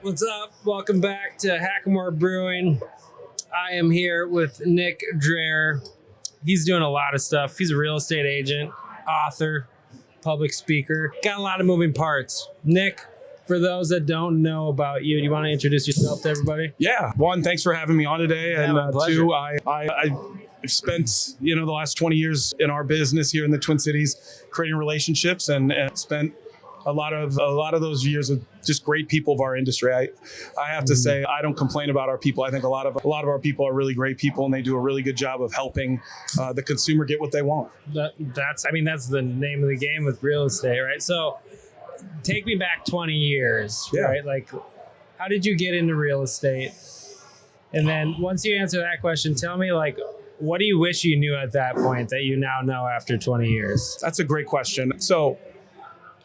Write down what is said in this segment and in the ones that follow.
What's up? Welcome back to Hackamore Brewing. I am here with Nick Dreher. He's doing a lot of stuff. He's a real estate agent, author, public speaker. Got a lot of moving parts. Nick, for those that don't know about you, do you want to introduce yourself to everybody? Yeah. One, thanks for having me on today. Yeah, my pleasure. Two, I've spent the last 20 years in our business here in the Twin Cities, creating relationships, and spent a lot of those years with just great people of our industry. I have to say, I don't complain about our people. I think a lot of our people are really great people, and they do a really good job of helping the consumer get what they want. That's the name of the game with real estate, right? So take me back 20 years, right? Like, how did you get into real estate? And then once you answer that question, tell me, like, what do you wish you knew at that point that you now know after 20 years? That's a great question. So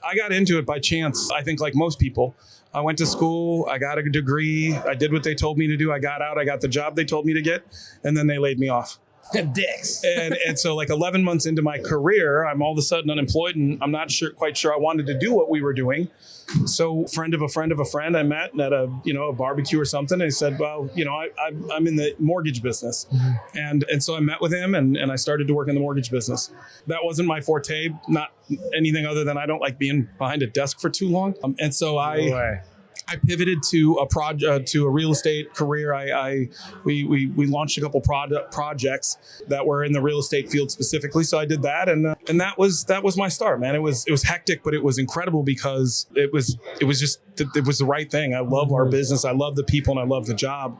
I got into it by chance, I think, like most people. I went to school, I got a degree, I did what they told me to do, I got out, I got the job they told me to get, and then they laid me off. Dicks. And so like 11 months into my career, I'm all of a sudden unemployed, and I'm not quite sure I wanted to do what we were doing. So friend of a friend of a friend I met at a barbecue or something. And he said, well, I'm in the mortgage business. And so I met with him and I started to work in the mortgage business. That wasn't my forte, not anything other than I don't like being behind a desk for too long. And so I pivoted to a real estate career. We launched a couple projects that were in the real estate field specifically. So I did that, and that was my start, man. It was hectic, but it was incredible because it was the right thing. I love our business. I love the people, and I love the job.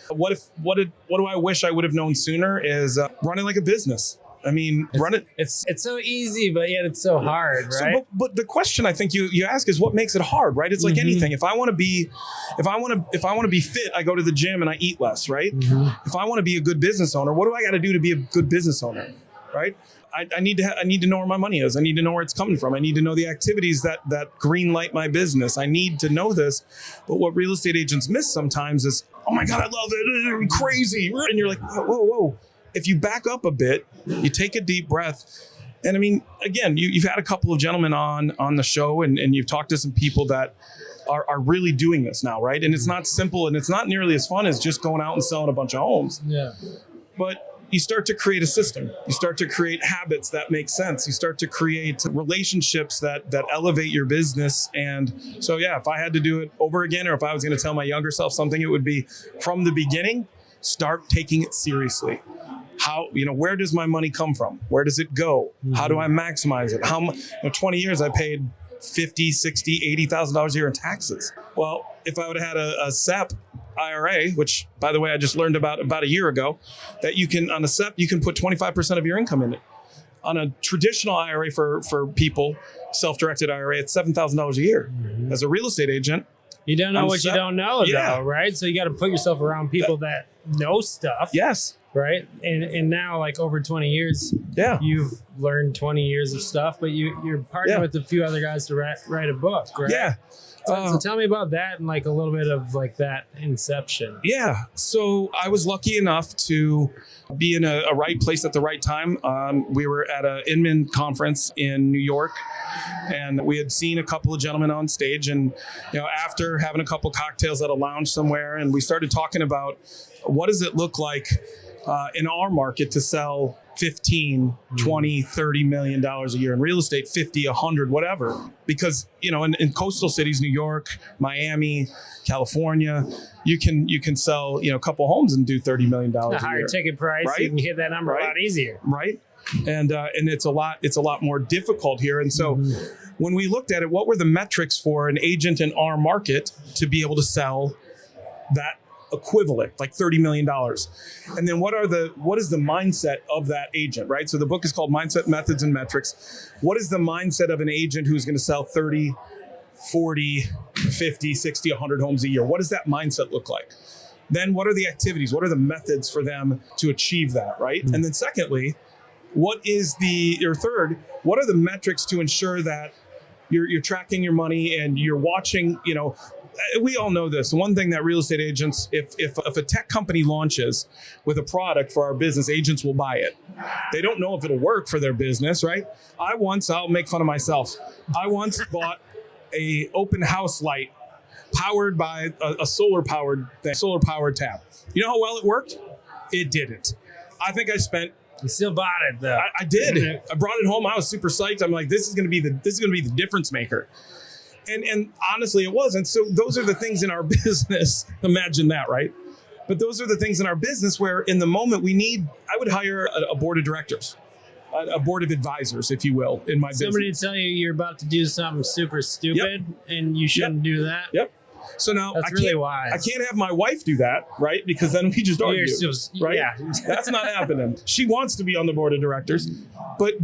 What do I wish I would have known sooner is running like a business. I mean, run it. It's so easy, but yet it's so hard, right? So, but the question I think you ask is what makes it hard, right? It's like anything. If I want to be fit, I go to the gym and I eat less, right? If I want to be a good business owner, what do I got to do to be a good business owner, right? I need to know where my money is. I need to know where it's coming from. I need to know the activities that green light my business. I need to know this. But what real estate agents miss sometimes is, oh my God, I love it, crazy, and you're like, whoa. If you back up a bit, you take a deep breath. And I mean, again, you've had a couple of gentlemen on the show and you've talked to some people that are really doing this now, right? And it's not simple and it's not nearly as fun as just going out and selling a bunch of homes. Yeah. But you start to create a system. You start to create habits that make sense. You start to create relationships that elevate your business. And so, if I had to do it over again, or if I was going to tell my younger self something, it would be from the beginning, start taking it seriously. Where does my money come from? Where does it go? How do I maximize it? 20 years I paid $50,000, $60,000, $80,000 a year in taxes. Well, if I would have had a SEP IRA, which by the way, I just learned about a year ago, that on a SEP, you can put 25% of your income in it. On a traditional IRA for people, self-directed IRA, it's $7,000 a year. As a real estate agent, you don't know what you don't know, though, right? So you got to put yourself around people that know stuff. Yes. Right. And now, like, over 20 years, you've learned 20 years of stuff, but you're partnering with a few other guys to write a book, right? Yeah. So tell me about that and like a little bit of like that inception. Yeah. So I was lucky enough to be in a right place at the right time. We were at an Inman conference in New York, and we had seen a couple of gentlemen on stage. And after having a couple cocktails at a lounge somewhere, and we started talking about what does it look like in our market to sell 15, 20, 30 million dollars a year in real estate, 50, 100, whatever. Because, in coastal cities, New York, Miami, California, you can sell, a couple homes and do $30 million a year. A higher ticket price, right? You can hit that number a lot easier. Right. And it's a lot more difficult here. And so when we looked at it, what were the metrics for an agent in our market to be able to sell that equivalent, like $30 million? And then what is the mindset of that agent, right? So the book is called Mindset, Methods, and Metrics. What is the mindset of an agent who's going to sell 30, 40, 50, 60, 100 homes a year? What does that mindset look like? Then what are the activities? What are the methods for them to achieve that, right? And then secondly, what are the metrics to ensure that you're tracking your money and you're watching, we all know this. One thing that real estate agents, if a tech company launches with a product for our business, agents will buy it. They don't know if it'll work for their business, right? I'll make fun of myself. I once bought a open house light powered by a solar powered tap. You know how well it worked? It didn't. I think I spent. You still bought it though. I did. I brought it home. I was super psyched. I'm like, this is going to be the difference maker. And honestly, it wasn't. So those are the things in our business. Imagine that, right? But those are the things in our business where in the moment I would hire a board of directors, a board of advisors, if you will, in my business. Somebody tell you you're about to do something super stupid and you shouldn't do that. Yep. So now That's really wise. I can't have my wife do that, right? Because then we just argue, right? Yeah. That's not happening. She wants to be on the board of directors, but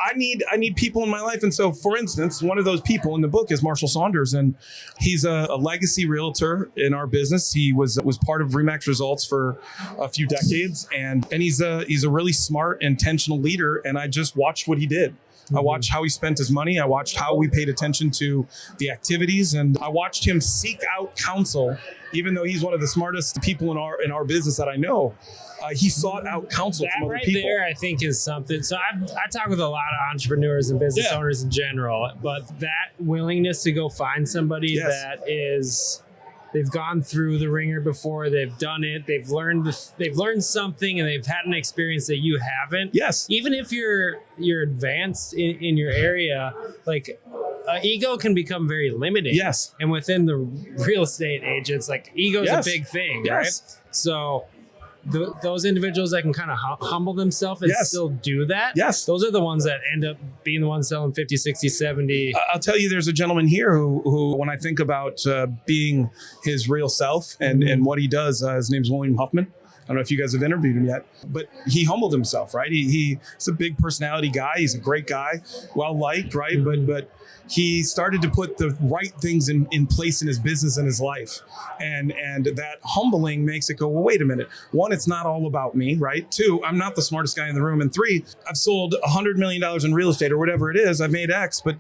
I need people in my life. And so, for instance, one of those people in the book is Marshall Saunders, and he's a legacy realtor in our business. He was part of Remax Results for a few decades, and he's a really smart, intentional leader. And I just watched what he did. I watched how he spent his money. I watched how we paid attention to the activities, and I watched him seek out counsel. Even though he's one of the smartest people in our business that I know, he sought out counsel from other people. That right there, I think, is something. So I talk with a lot of entrepreneurs and business owners in general, but that willingness to go find somebody that is. They've gone through the ringer before. They've done it. They've learned something, and they've had an experience that you haven't. Yes. Even if you're advanced in your area, like ego can become very limiting. Yes. And within the real estate agents, like ego's a big thing, right? So those individuals that can kind of humble themselves and still do that, those are the ones that end up being the ones selling 50, 60, 70. I'll tell you, there's a gentleman here who when I think about being his real self and what he does, his name's William Huffman. I don't know if you guys have interviewed him yet, but he humbled himself, right? He's a big personality guy. He's a great guy, well-liked, right? Mm-hmm. But he started to put the right things in place in his business and his life. And that humbling makes it go, well, wait a minute. One, it's not all about me, right? Two, I'm not the smartest guy in the room. And three, I've sold $100 million in real estate or whatever it is. I've made X, but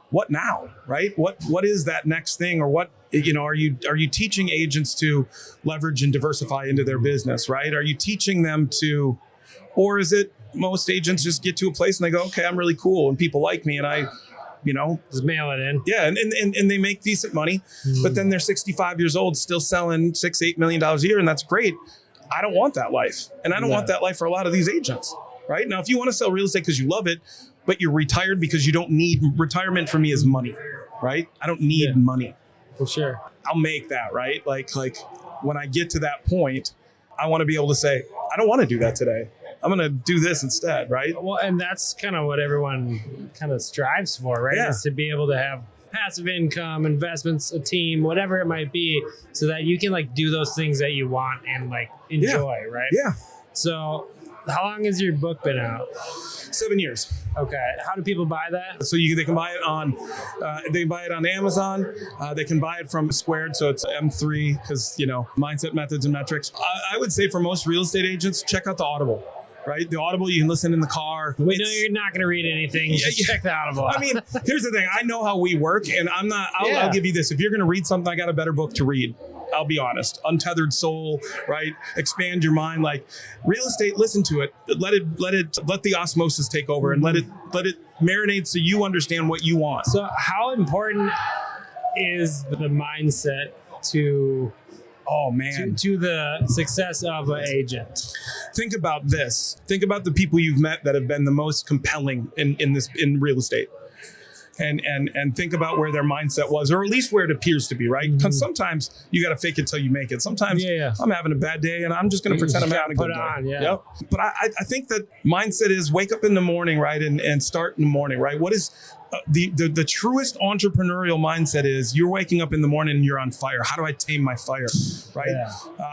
what now, right? What is that next thing, or what, are you teaching agents to leverage and diversify into their business, right? Are you teaching them to, or is it most agents just get to a place and they go, okay, I'm really cool and people like me and I, just mail it in. Yeah. And they make decent money, but then they're 65 years old, still selling $6-8 million a year. And that's great. I don't want that life. And I don't want that life for a lot of these agents, right? Now, if you want to sell real estate because you love it, but you're retired because you don't need retirement for me is money, right? I don't need money. For sure. I'll make that, right? Like when I get to that point, I want to be able to say, I don't want to do that today. I'm going to do this instead, right? Well, and that's kind of what everyone kind of strives for, right? Yeah. Is to be able to have passive income, investments, a team, whatever it might be, so that you can like do those things that you want and like enjoy, right? Yeah. So how long has your book been out? 7 years. Okay. How do people buy that? So they can buy it on Amazon. They can buy it from Squared. So it's M3 because, mindset, methods, and metrics. I would say for most real estate agents, check out the Audible. Right? The Audible, you can listen in the car. We know you're not going to read anything. Just check the Audible out. I mean, here's the thing. I know how we work, and I'll give you this. If you're going to read something, I got a better book to read. I'll be honest. Untethered Soul, right? Expand your mind. Like real estate, listen to it. Let the osmosis take over and let it marinate so you understand what you want. So how important is the mindset to the success of an agent? Think about this. Think about the people you've met that have been the most compelling in real estate. And think about where their mindset was, or at least where it appears to be, right? Because sometimes you got to fake it till you make it. Sometimes I'm having a bad day and I'm just going to pretend I'm having a good day. Yep. But I think that mindset is wake up in the morning, right? And start in the morning, right? What is the truest entrepreneurial mindset is you're waking up in the morning and you're on fire. How do I tame my fire, right? Yeah.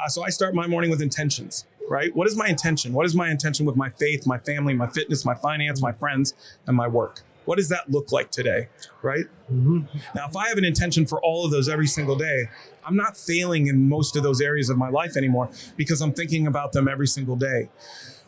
So I start my morning with intentions, right? What is my intention? What is my intention with my faith, my family, my fitness, my finance, my friends, and my work? What does that look like today, right? Mm-hmm. Now, if I have an intention for all of those every single day, I'm not failing in most of those areas of my life anymore because I'm thinking about them every single day.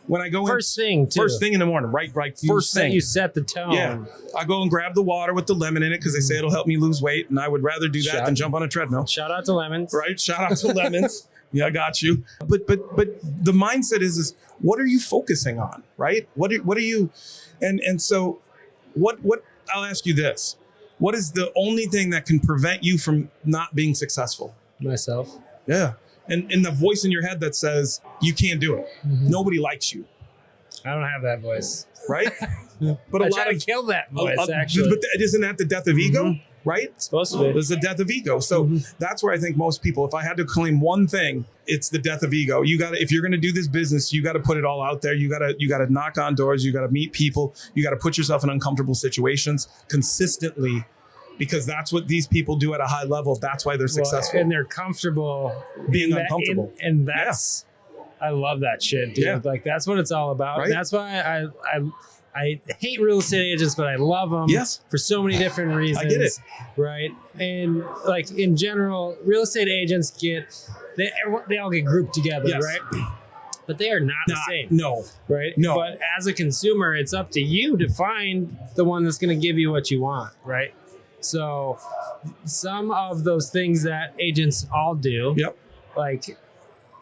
When I go first thing in the morning, right? First thing. You set the tone. Yeah. I go and grab the water with the lemon in it because they say it'll help me lose weight. And I would rather do that than jump on a treadmill. Shout out to lemons. Right? Shout out to lemons. Yeah, I got you. But the mindset is what are you focusing on, right? What are you, and so what I'll ask you this. What is the only thing that can prevent you from not being successful? Myself. Yeah. And the voice in your head that says you can't do it. Nobody likes you. I don't have that voice. Right? But I try to kill that voice, actually. But isn't that the death of ego? Right? It's supposed to be. It's the death of ego. So that's where I think most people, if I had to claim one thing, it's the death of ego. You got to, if you're going to do this business, you got to put it all out there. You got to knock on doors. You got to meet people. You got to put yourself in uncomfortable situations consistently, because that's what these people do at a high level. That's why they're successful. And they're comfortable being uncomfortable. And that's, I love that shit, dude. Yeah. Like, that's what it's all about. Right? And that's why I hate real estate agents, but I love them for so many different reasons. I get it. Right. And like in general, real estate agents they all get grouped together, right? But they are not the same. No. Right? No. But as a consumer, it's up to you to find the one that's going to give you what you want, right? So some of those things that agents all do, like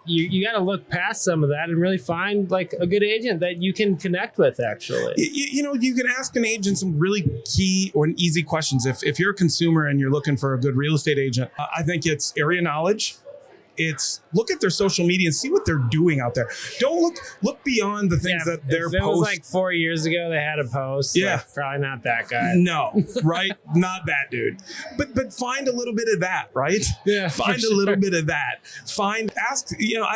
you got to look past some of that and really find like a good agent that you can connect with, actually. You know, you can ask an agent some really key or easy questions. If you're a consumer and you're looking for a good real estate agent, I think it's area knowledge. It's look at their social media and see what they're doing out there. Don't look beyond the things that they're posting. If it was like 4 years ago, they had a post. Like, probably not that guy. No, right? Not that dude. But find a little bit of that, right? Yeah. Find a little bit of that. Ask. You know,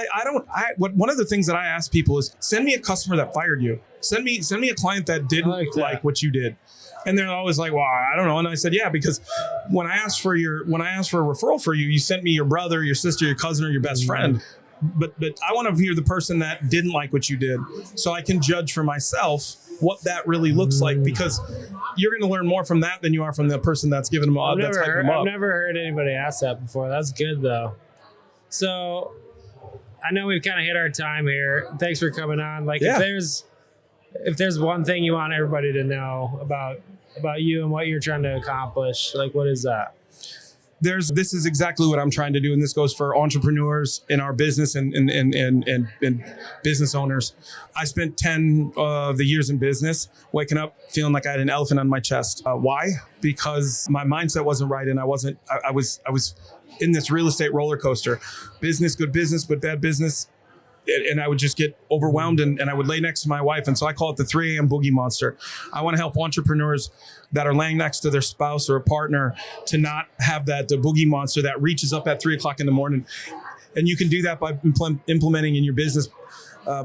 one of the things that I ask people is send me a customer that fired you. Send me a client that didn't like what you did. And they're always like, well, I don't know. And I said, yeah, because when I asked for a referral for you, you sent me your brother, your sister, your cousin, or your best friend. But I want to hear the person that didn't like what you did, so I can judge for myself what that really looks like, because you're going to learn more from that than you are from the person that's giving them up. I've never heard anybody ask that before. That's good, though. So I know we've kind of hit our time here. Thanks for coming on. Like, if there's one thing you want everybody to know about you and what you're trying to accomplish, like, what is that? This is exactly what I'm trying to do. And this goes for entrepreneurs in our business and business owners. I spent 10 of the years in business waking up feeling like I had an elephant on my chest. Why? Because my mindset wasn't right. And I was in this real estate roller coaster. Business, good business, but bad business. And I would just get overwhelmed and I would lay next to my wife. And so I call it the 3 a.m. boogie monster. I want to help entrepreneurs that are laying next to their spouse or a partner to not have the boogie monster that reaches up at 3 o'clock in the morning. And you can do that by implementing in your business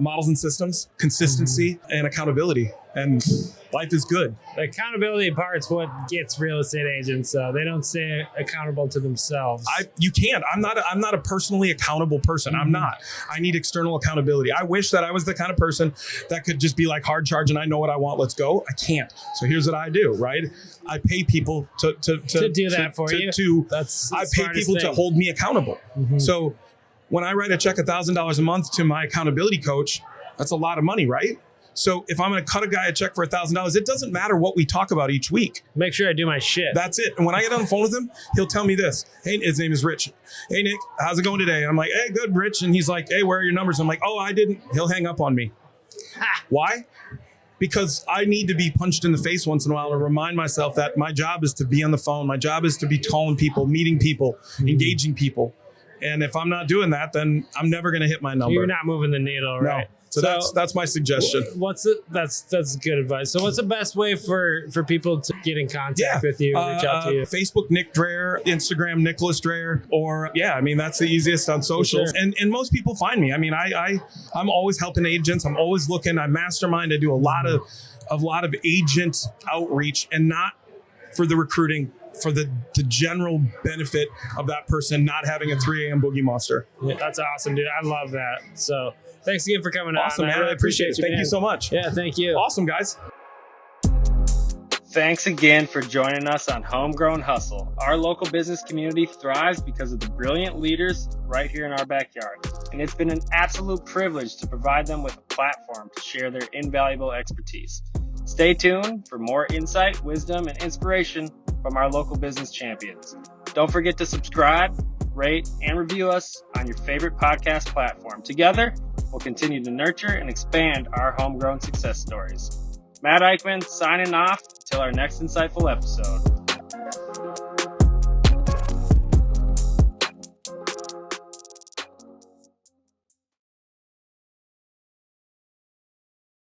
models and systems, consistency and accountability. And life is good. The accountability part's what gets real estate agents. They don't stay accountable to themselves. You can't. I'm not a personally accountable person. I'm not. I need external accountability. I wish that I was the kind of person that could just be like hard charge and I know what I want. Let's go. I can't. So here's what I do. Right. I pay people to do that for you. I pay people to hold me accountable. So when I write a check $1,000 a month to my accountability coach, that's a lot of money, right? So if I'm going to cut a guy a check for $1,000, it doesn't matter what we talk about each week. Make sure I do my shit. That's it. And when I get on the phone with him, he'll tell me this. Hey, his name is Rich. Hey, Nick, how's it going today? I'm like, hey, good, Rich. And he's like, hey, where are your numbers? I'm like, oh, I didn't. He'll hang up on me. Why? Because I need to be punched in the face once in a while to remind myself that my job is to be on the phone. My job is to be calling people, meeting people, engaging people. And if I'm not doing that, then I'm never going to hit my number. You're not moving the needle, right? No. So that's my suggestion. That's good advice. So what's the best way for people to get in contact with you, reach out to you? Facebook, Nick Dreher, Instagram, Nicholas Dreher, or that's the easiest on socials. Sure. And most people find me. I mean, I'm always helping agents. I'm always looking. I mastermind. I do a lot of agent outreach, and not for the recruiting, for the general benefit of that person not having a 3 a.m. boogie monster. Yeah, that's awesome, dude. I love that. So thanks again for coming on. Awesome, man. I really appreciate it. Thank you so much. Yeah, thank you. Awesome, guys. Thanks again for joining us on Homegrown Hustle. Our local business community thrives because of the brilliant leaders right here in our backyard. And it's been an absolute privilege to provide them with a platform to share their invaluable expertise. Stay tuned for more insight, wisdom, and inspiration from our local business champions. Don't forget to subscribe, rate, and review us on your favorite podcast platform. Together, we'll continue to nurture and expand our homegrown success stories. Matt Eichmann signing off until our next insightful episode. you.